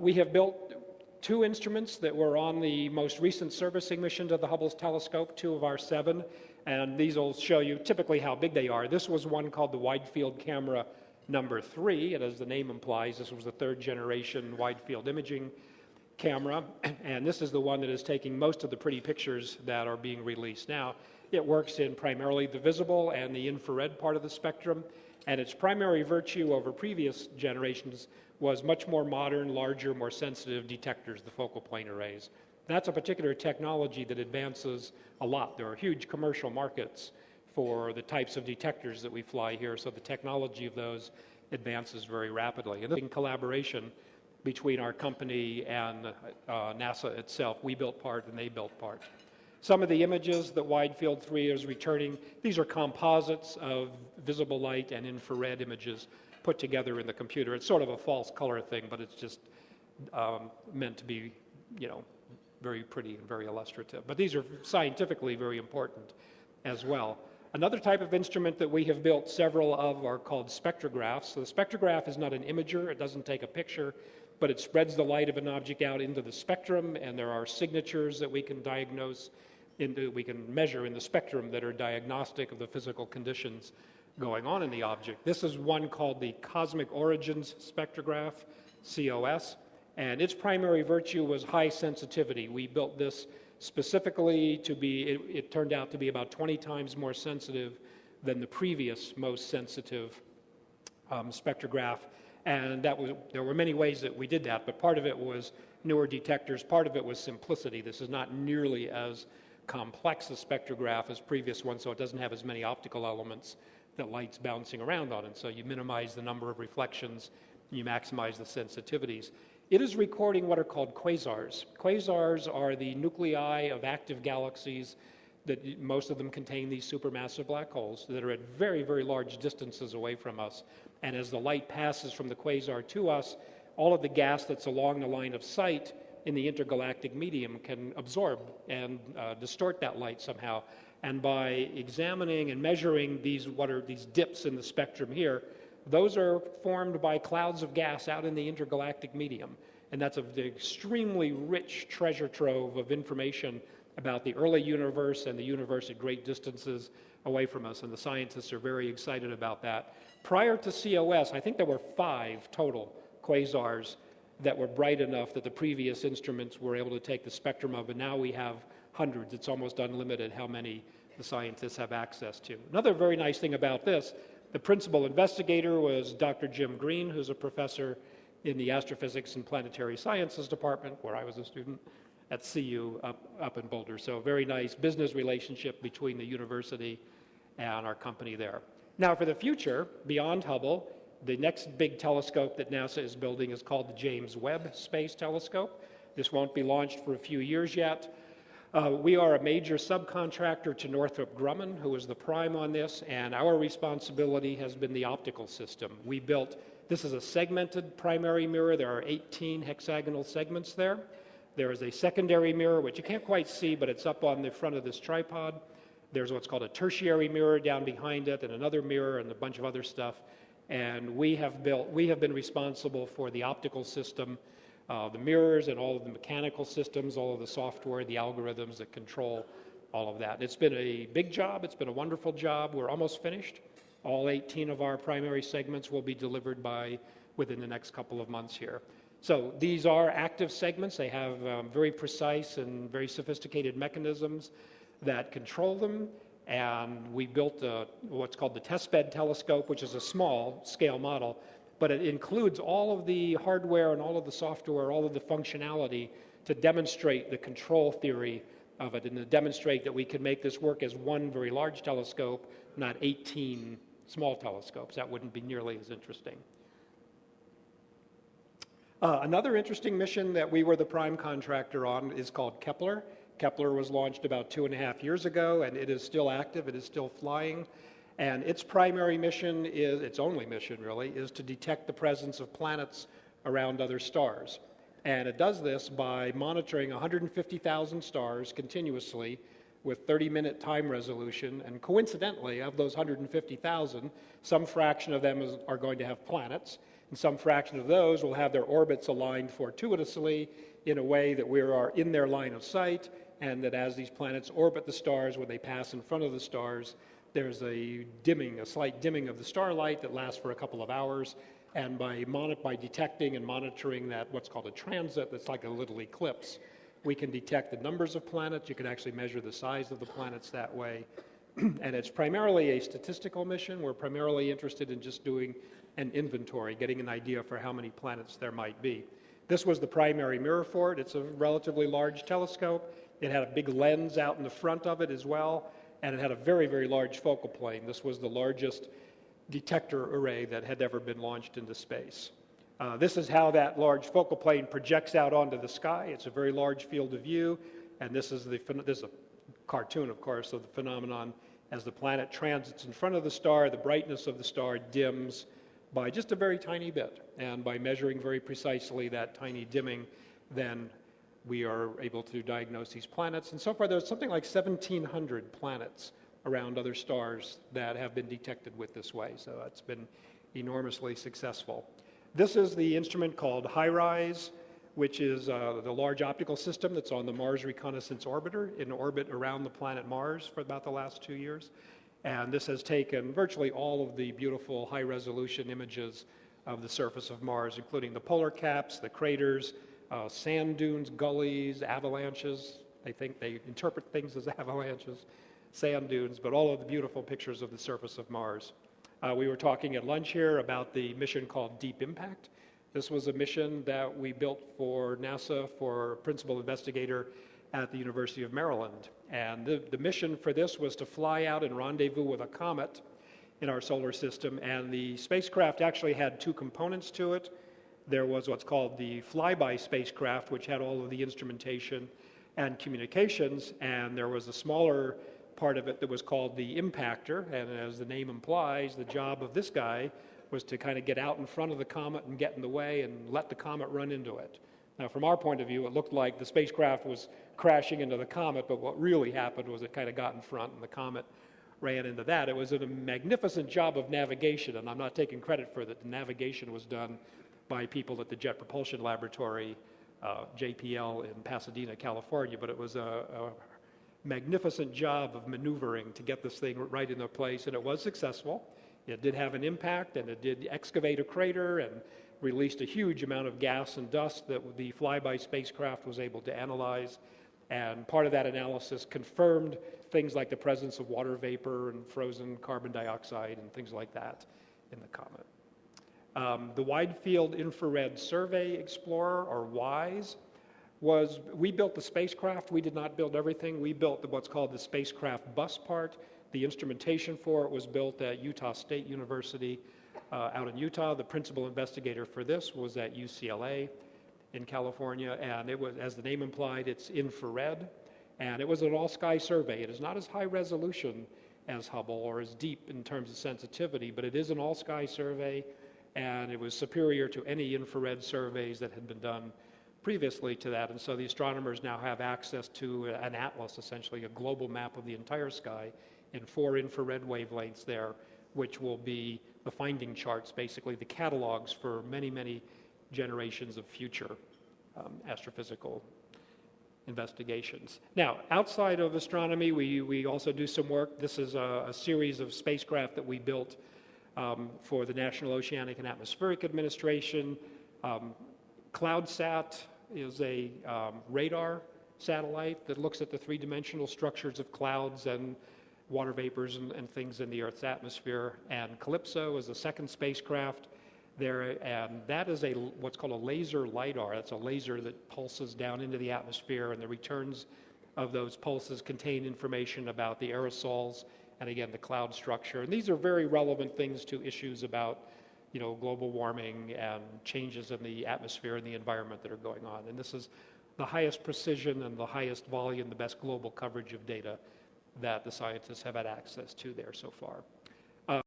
We have built two instruments that were on the most recent servicing mission to the Hubble telescope, 2 of our 7, and these will show you typically how big they are. This was one called the Wide Field Camera number 3, and as the name implies, this was the 3rd generation wide field imaging camera, and this is the one that is taking most of the pretty pictures that are being released now. It works in primarily the visible and the infrared part of the spectrum, and its primary virtue over previous generations was much more modern, larger, more sensitive detectors, the focal plane arrays. That's a particular technology that advances a lot. There are huge commercial markets for the types of detectors that we fly here, so the technology of those advances very rapidly. And in collaboration between our company and NASA itself, we built part and they built part. Some of the images that Wide Field 3 is returning, these are composites of visible light and infrared images put together in the computer. It's sort of a false color thing, but it's just meant to be, you know, very pretty and very illustrative. But these are scientifically very important as well. Another type of instrument that we have built several of are called spectrographs. So the spectrograph is not an imager, it doesn't take a picture, but it spreads the light of an object out into the spectrum, and there are signatures that we can diagnose, we can measure in the spectrum that are diagnostic of the physical conditions going on in the object. This is one called the Cosmic Origins Spectrograph, COS, and its primary virtue was high sensitivity. We built this specifically to be, it turned out to be about 20 times more sensitive than the previous most sensitive spectrograph. And there were many ways that we did that, but part of it was newer detectors, part of it was simplicity. This is not nearly as complex a spectrograph as previous ones, so it doesn't have as many optical elements that light's bouncing around on, and so you minimize the number of reflections, you maximize the sensitivities. It is recording what are called quasars. Quasars are the nuclei of active galaxies that most of them contain these supermassive black holes that are at very, very large distances away from us. And as the light passes from the quasar to us, all of the gas that's along the line of sight in the intergalactic medium can absorb and distort that light somehow. And by examining and measuring these, what are these dips in the spectrum here, those are formed by clouds of gas out in the intergalactic medium. And that's an extremely rich treasure trove of information about the early universe and the universe at great distances away from us. And the scientists are very excited about that. Prior to COS, I think there were 5 total quasars that were bright enough that the previous instruments were able to take the spectrum of, and now we have hundreds. It's almost unlimited how many the scientists have access to. Another very nice thing about this, the principal investigator was Dr. Jim Green, who's a professor in the Astrophysics and Planetary Sciences Department, where I was a student at CU up in Boulder. So a very nice business relationship between the university and our company there. Now for the future, beyond Hubble, the next big telescope that NASA is building is called the James Webb Space Telescope. This won't be launched for a few years yet. We are a major subcontractor to Northrop Grumman, who is the prime on this, and our responsibility has been the optical system. We built, this is a segmented primary mirror. There are 18 hexagonal segments there. There is a secondary mirror, which you can't quite see, but it's up on the front of this tripod. There's what's called a tertiary mirror down behind it, and another mirror, and a bunch of other stuff. And we have been responsible for the optical system, the mirrors and all of the mechanical systems, all of the software, the algorithms that control all of that. It's been a big job. It's been a wonderful job. We're almost finished. All 18 of our primary segments will be delivered within the next couple of months here. So these are active segments. They have very precise and very sophisticated mechanisms that control them. And we built what's called the testbed telescope, which is a small scale model, but it includes all of the hardware and all of the software, all of the functionality to demonstrate the control theory of it and to demonstrate that we can make this work as one very large telescope, not 18 small telescopes. That wouldn't be nearly as interesting. Another interesting mission that we were the prime contractor on is called Kepler. Kepler was launched about 2.5 years ago, and it is still active, it is still flying. And its primary mission is, its only mission really, is to detect the presence of planets around other stars. And it does this by monitoring 150,000 stars continuously with 30-minute time resolution. And coincidentally, of those 150,000, some fraction of them are going to have planets, And some fraction of those will have their orbits aligned fortuitously in a way that we are in their line of sight, and that as these planets orbit the stars, when they pass in front of the stars, there's a slight dimming of the starlight that lasts for a couple of hours. And by detecting and monitoring that, what's called a transit, that's like a little eclipse, we can detect the numbers of planets. You can actually measure the size of the planets that way. And it's primarily a statistical mission. We're primarily interested in just doing an inventory, getting an idea for how many planets there might be. This was the primary mirror for it. It's a relatively large telescope. It had a big lens out in the front of it as well, and it had a very, very large focal plane. This was the largest detector array that had ever been launched into space. This is how that large focal plane projects out onto the sky. It's a very large field of view, and this is a cartoon, of course, of the phenomenon. As the planet transits in front of the star, the brightness of the star dims by just a very tiny bit, and by measuring very precisely that tiny dimming, then we are able to diagnose these planets. And so far, there's something like 1,700 planets around other stars that have been detected with this way, so it's been enormously successful. This is the instrument called HiRISE, which is the large optical system that's on the Mars Reconnaissance Orbiter, in orbit around the planet Mars for about the last 2 years. And this has taken virtually all of the beautiful high-resolution images of the surface of Mars, including the polar caps, the craters, sand dunes, gullies, avalanches. They think they interpret things as avalanches, sand dunes, but all of the beautiful pictures of the surface of Mars. We were talking at lunch here about the mission called Deep Impact. This was a mission that we built for NASA for principal investigator at the University of Maryland. And the mission for this was to fly out and rendezvous with a comet in our solar system. And the spacecraft actually had two components to it. There was what's called the flyby spacecraft, which had all of the instrumentation and communications. And there was a smaller part of it that was called the impactor. And as the name implies, the job of this guy was to kind of get out in front of the comet and get in the way and let the comet run into it. Now, from our point of view, it looked like the spacecraft was crashing into the comet, but what really happened was it kind of got in front and the comet ran into that. It was a magnificent job of navigation, and I'm not taking credit for that. The navigation was done by people at the Jet Propulsion Laboratory, JPL, in Pasadena, California, but it was a magnificent job of maneuvering to get this thing right into place, and it was successful. It did have an impact, and it did excavate a crater and released a huge amount of gas and dust that the flyby spacecraft was able to analyze. And part of that analysis confirmed things like the presence of water vapor and frozen carbon dioxide and things like that in the comet. The Wide Field Infrared Survey Explorer, or WISE, we built the spacecraft. We did not build everything. We built what's called the spacecraft bus part. The instrumentation for it was built at Utah State University out in Utah. The principal investigator for this was at UCLA in California, and it was, as the name implied, it's infrared, and it was an all-sky survey. It is not as high resolution as Hubble or as deep in terms of sensitivity, but it is an all-sky survey, and it was superior to any infrared surveys that had been done previously to that. And so the astronomers now have access to an atlas, essentially a global map of the entire sky in 4 infrared wavelengths there, which will be the finding charts, basically the catalogs for many, many generations of future astrophysical investigations. Now, outside of astronomy, we also do some work. This is a series of spacecraft that we built for the National Oceanic and Atmospheric Administration. CloudSat is a radar satellite that looks at the three-dimensional structures of clouds and water vapors and things in the Earth's atmosphere. And Calypso is a second spacecraft there, and that is what's called a laser LiDAR. That's a laser that pulses down into the atmosphere, and the returns of those pulses contain information about the aerosols and, again, the cloud structure. And these are very relevant things to issues about global warming and changes in the atmosphere and the environment that are going on. And this is the highest precision and the highest volume, the best global coverage of data that the scientists have had access to there so far.